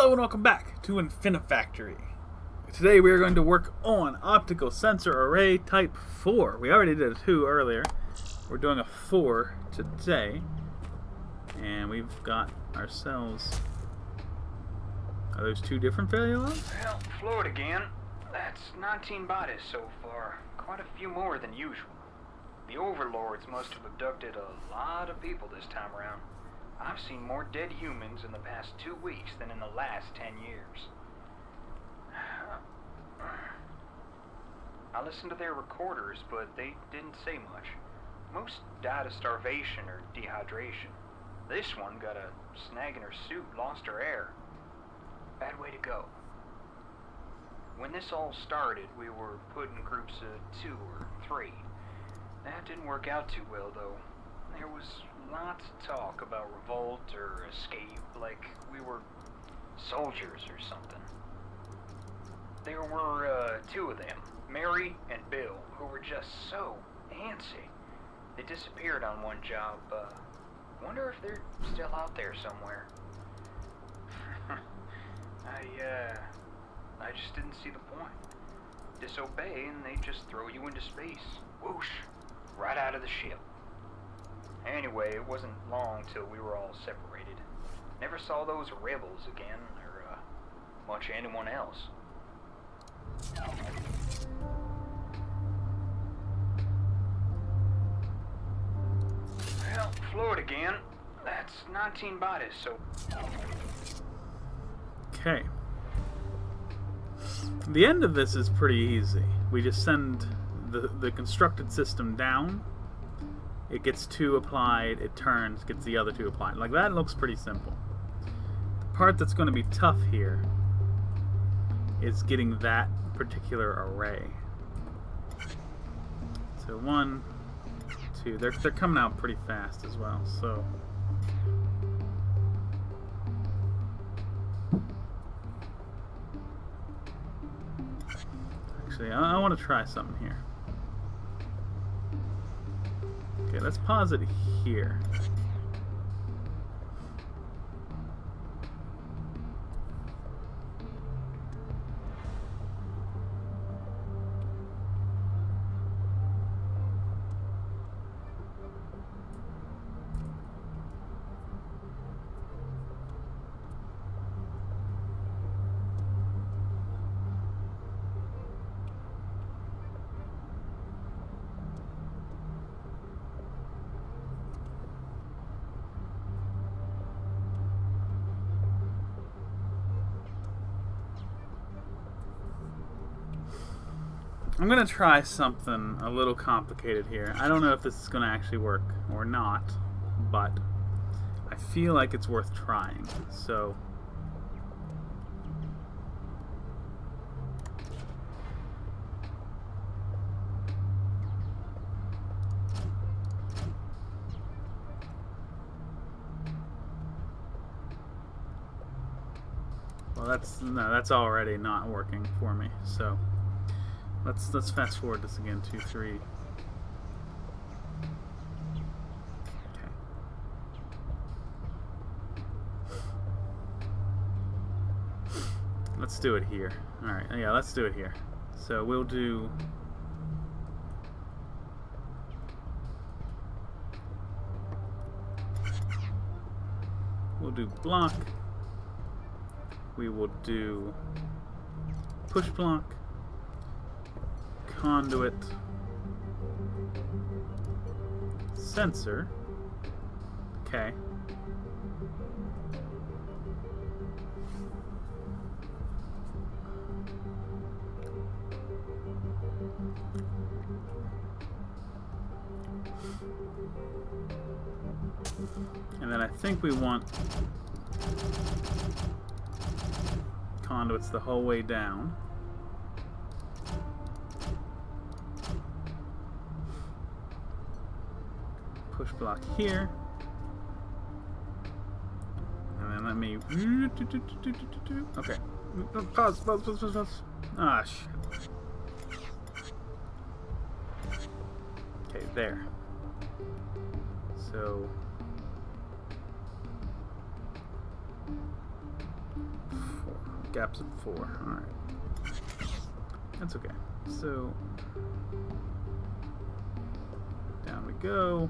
Hello and welcome back to Infinifactory. Today we are going to work on Optical Sensor Array Type 4. We already did a 2 earlier. We're doing a 4 today. And we've got ourselves... Are those 2 different failure logs? Well, Floyd again. That's 19 bodies so far. Quite a few more than usual. The overlords must have abducted a lot of people this time around. I've seen more dead humans in the past 2 weeks than in the last 10 years. I listened to their recorders, but they didn't say much. Most died of starvation or dehydration. This one got a snag in her suit, lost her air. Bad way to go. When this all started, we were put in groups of 2 or 3. That didn't work out too well, though. There was lots of talk about revolt or escape, like we were soldiers or something. There were 2 of them, Mary and Bill, who were just so antsy. They disappeared on one job. Wonder if they're still out there somewhere. I just didn't see the point. Disobey and they just throw you into space. Whoosh! Right out of the ship. Anyway, it wasn't long till we were all separated. Never saw those rebels again, or much anyone else. Well, Floyd again. That's 19 bodies, so... Okay. The end of this is pretty easy. We just send the constructed system down. It gets 2 applied, it turns, gets the other 2 applied. Like, that looks pretty simple. The part that's going to be tough here is getting that particular array. So 1, 2, they're coming out pretty fast as well, so... Actually, I want to try something here. Okay, let's pause it here. I'm going to try something a little complicated here. I don't know if this is going to actually work or not, but I feel like it's worth trying. So, well, that's already not working for me. So, let's fast forward this again. 2, 3. Okay. Let's do it here. All right. Yeah, let's do it here. So we'll do. We'll do block. We will do push block. Conduit, sensor, okay. And then I think we want conduits the whole way down. Push block here, and then let me. Okay, pause. Ah, shit. Okay, there. So gaps of 4. Alright. That's okay. So, down we go.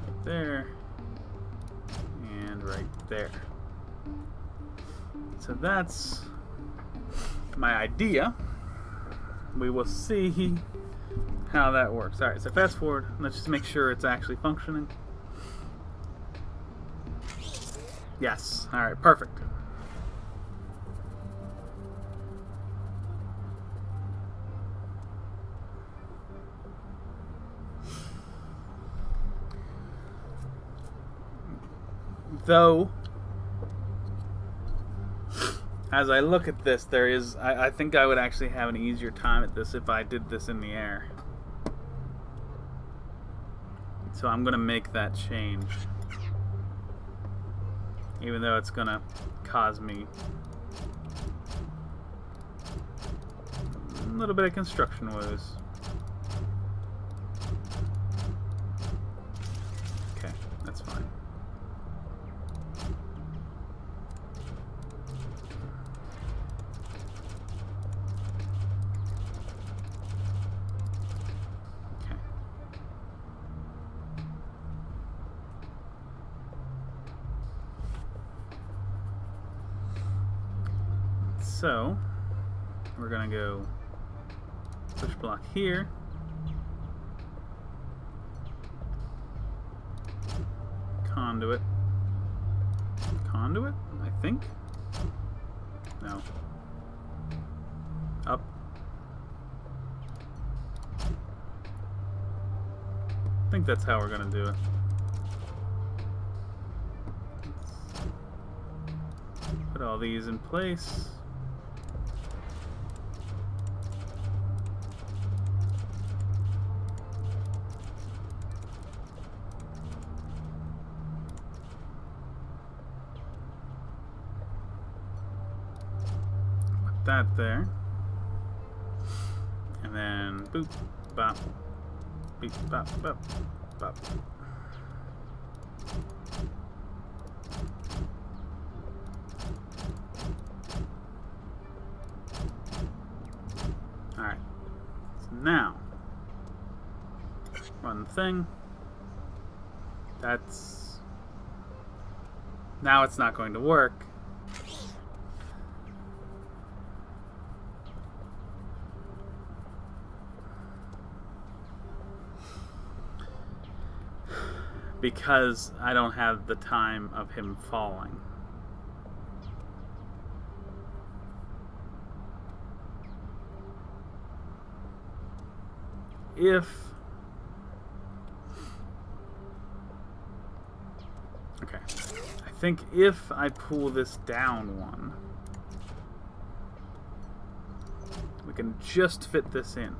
Right there. And right there. So that's my idea. We will see how that works. Alright, so fast forward. Let's just make sure it's actually functioning. Yes. Alright, perfect. Though, as I look at this, there is... I think I would actually have an easier time at this if I did this in the air. So I'm going to make that change. Even though it's going to cause me a little bit of construction woes. Okay, that's fine. So, we're going to go push block here. Conduit. Conduit, I think? No. Up. I think that's how we're going to do it. Put all these in place. That there, and then boop, bop, beep, bop, bop, bop. All right. So now, run the thing. That's now it's not going to work. Because I don't have the time of him falling. Okay, I think if I pull this down one, we can just fit this in.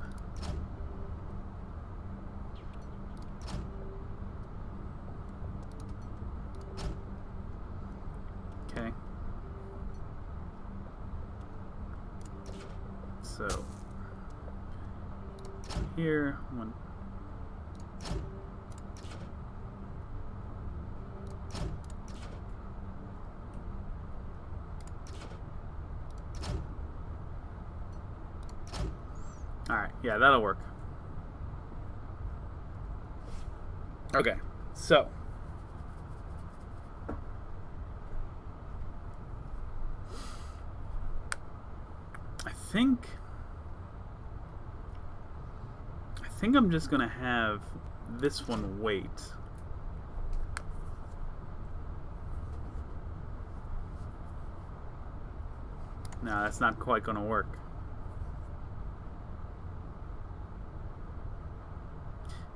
So here, one. All right, yeah, that'll work. Okay, so I think I'm just gonna have this one wait. No, that's not quite gonna work.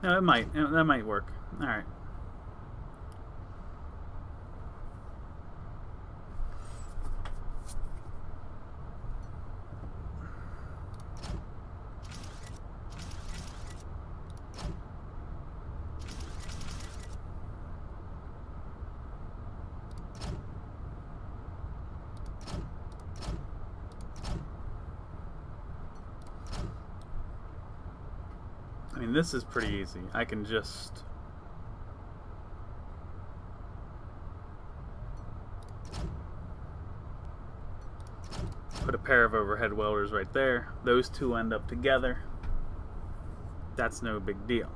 No, it might. That might work. All right. I mean, this is pretty easy. I can just put a pair of overhead welders right there. Those two end up together. That's no big deal.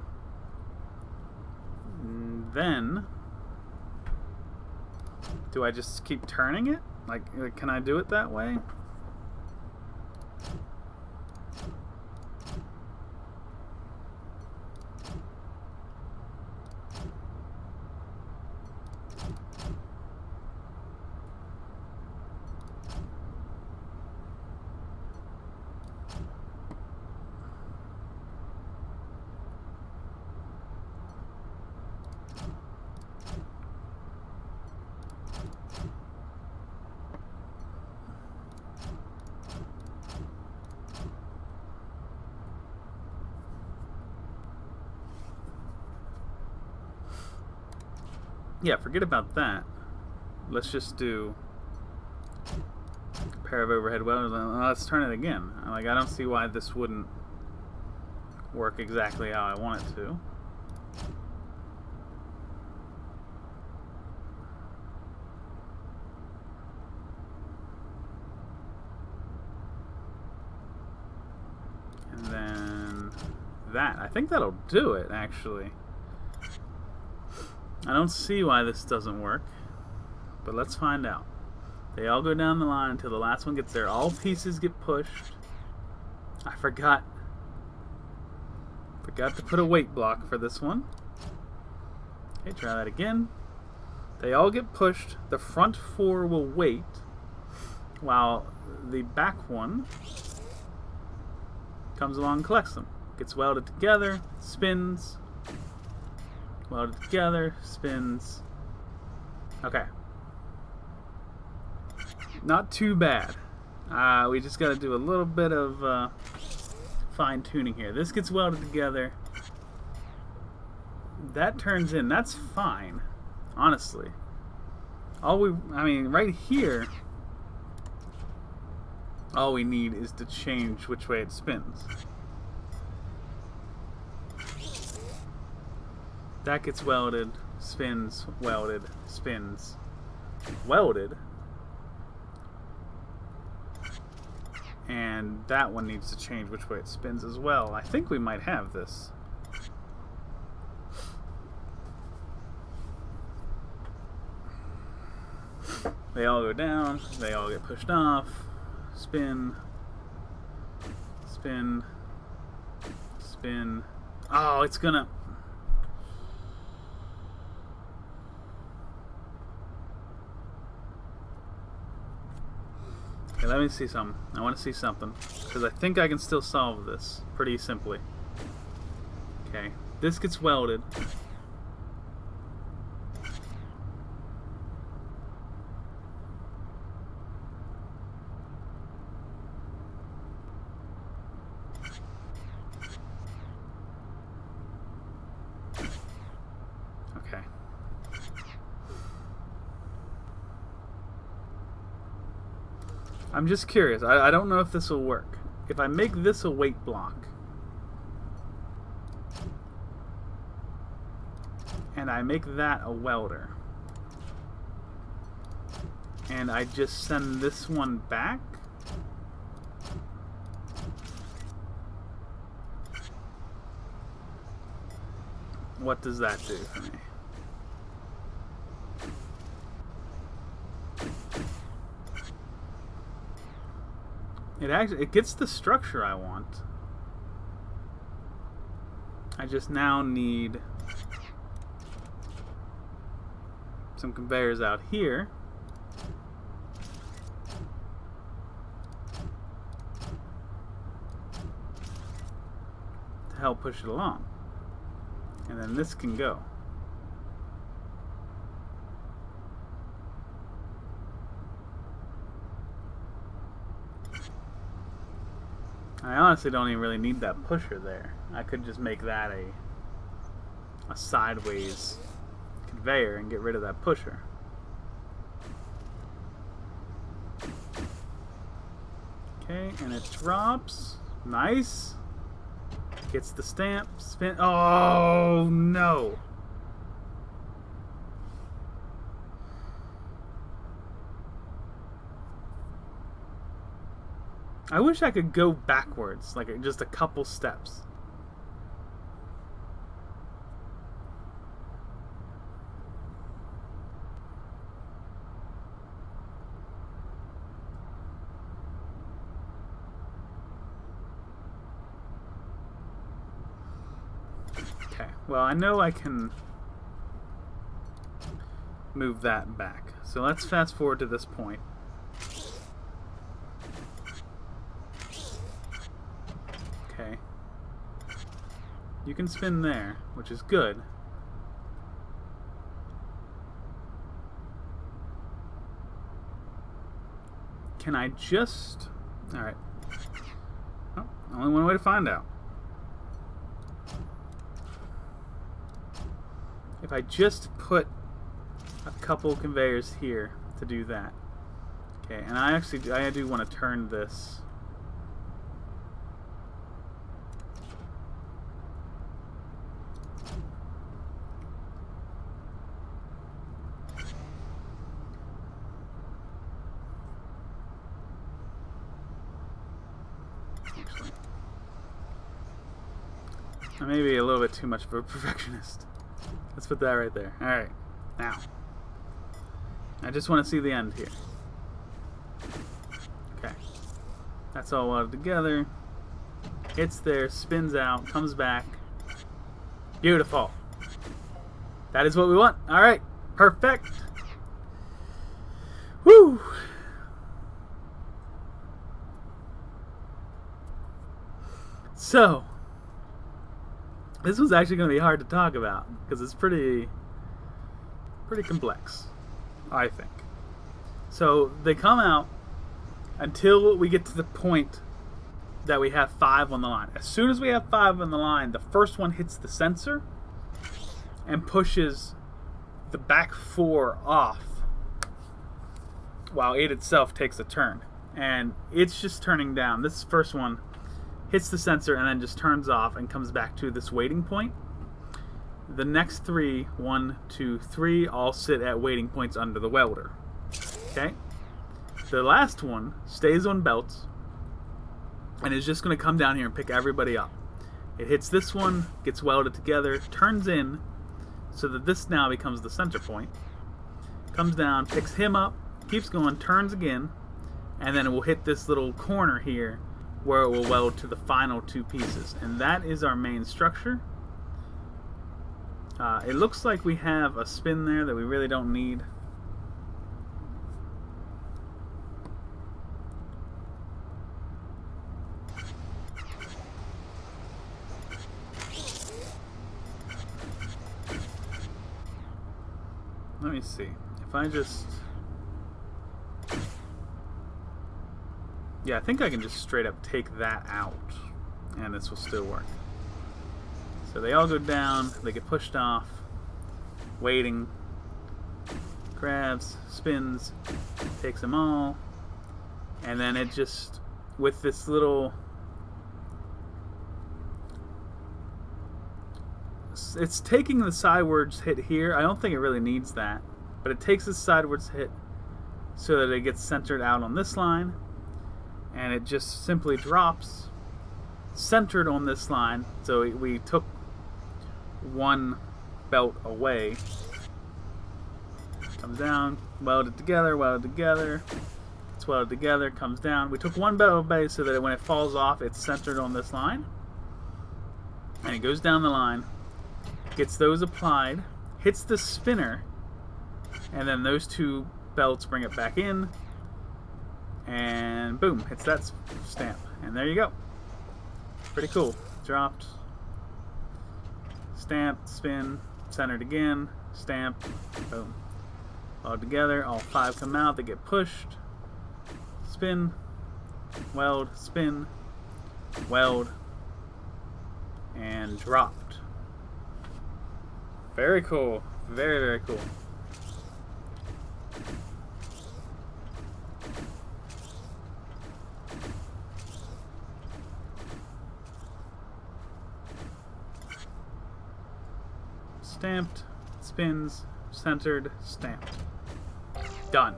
And then, do I just keep turning it? Like, can I do it that way? Yeah, forget about that. Let's just do a pair of overhead welders. Let's turn it again. Like, I don't see why this wouldn't work exactly how I want it to. And then that. I think that'll do it, actually. I don't see why this doesn't work, but let's find out. They all go down the line until the last one gets there. All pieces get pushed. I forgot to put a weight block for this one. Okay, try that again. They all get pushed. The front four will wait, while the back one comes along and collects them. Gets welded together, spins. Welded together, spins. Okay. Not too bad. We just got to do a little bit of fine tuning here. This gets welded together. That turns in. That's fine, honestly. I mean, right here, all we need is to change which way it spins. That gets welded, spins, welded, spins, welded. And that one needs to change which way it spins as well. I think we might have this. They all go down, they all get pushed off, spin, spin, spin. Oh, it's gonna... Okay, let me see something. I want to see something, because I think I can still solve this pretty simply. Okay, this gets welded. Okay. I'm just curious. I don't know if this will work. If I make this a weight block, and I make that a welder, and I just send this one back, what does that do for me? It gets the structure I want. I just now need some conveyors out here to help push it along. And then this can go. I honestly don't even really need that pusher there. I could just make that a sideways conveyor and get rid of that pusher. Okay, and it drops. Nice. Gets the stamp, spin. Oh no! I wish I could go backwards, like just a couple steps. Okay, well, I know I can move that back. So let's fast forward to this point. Okay. You can spin there, which is good. Can I just... Alright. Oh, only one way to find out. If I just put a couple conveyors here to do that. Okay, and I do want to turn this. Actually, I may be a little bit too much of a perfectionist. Let's put that right there. Alright, now. I just want to see the end here. Okay. That's all welded together. It's there, spins out, comes back. Beautiful. That is what we want. Alright, perfect. Woo! So, this was actually going to be hard to talk about because it's pretty complex, I think. So they come out until we get to the point that we have 5 on the line. As soon as we have 5 on the line, the first one hits the sensor and pushes the back 4 off while it itself takes a turn. And it's just turning down. This first one hits the sensor and then just turns off and comes back to this waiting point. The next 3, 1, 2, 3, all sit at waiting points under the welder. Okay? The last one stays on belts and is just going to come down here and pick everybody up. It hits this one, gets welded together, turns in so that this now becomes the center point. Comes down, picks him up, keeps going, turns again, and then it will hit this little corner here where it will weld to the final 2 pieces. And that is our main structure. It looks like we have a spin there that we really don't need. Let me see. If I just... Yeah, I think I can just straight up take that out and this will still work. So they all go down, they get pushed off, waiting, grabs, spins, takes them all, and then it just, with this little, it's taking the sidewards hit here. I don't think it really needs that, but it takes this sidewards hit so that it gets centered out on this line, and it just simply drops centered on this line. So we took one belt away. Comes down, welded together, it's welded together, comes down. We took one belt away so that when it falls off, it's centered on this line. And it goes down the line, gets those applied, hits the spinner, and then those 2 belts bring it back in, and boom, hits that stamp. And there you go. Pretty cool. Dropped, stamp, spin, centered again, stamp, boom. All together, all 5 come out, they get pushed, spin, weld, spin, weld, and dropped. Very cool. Very, very cool. Stamped, spins, centered, stamped. Done.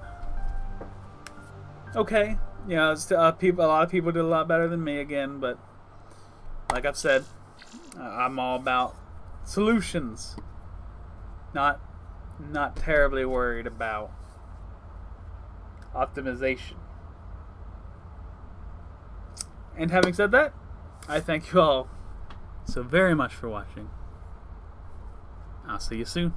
Okay. Yeah, a lot of people did a lot better than me again, but like I've said, I'm all about solutions. Not terribly worried about optimization. And having said that, I thank you all so very much for watching. I'll see you soon.